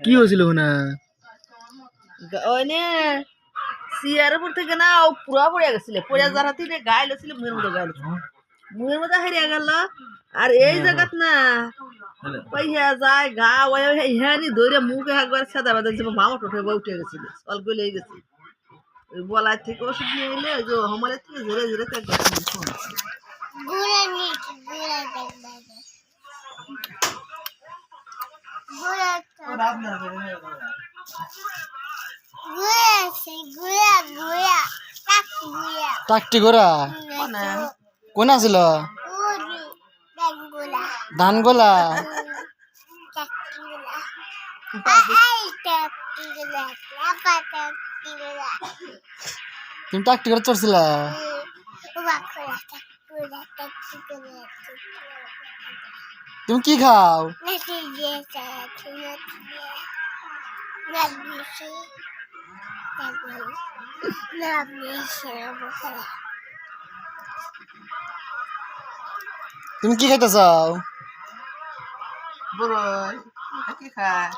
কি হয়েছিল না ওই নে সিয়ারের উপর থেকে না ও পুরা পড়ে গেছিল পড়ে যারা তিনে গাইল ছিল মুয়ের মধ্যে হারিয়ে গেল আর এই জায়গাত না পয়সা যায় গা ওই হ্যানি ধরে মুখে একবার সাদা বাদা যে মামা টোটে উঠে গেছিল অল্প লেগে গেছে ওই বলার থেকে ওষুধ নিয়ে এলে ওই যে হমালের থেকে ধীরে ধীরে টাকটি গোরা কোন আছিল ধানগোলা তুমি টাকটি করে চড়ছিলা তুমি কি খাও তুমি কি খাইতে চাও বড় কি খাস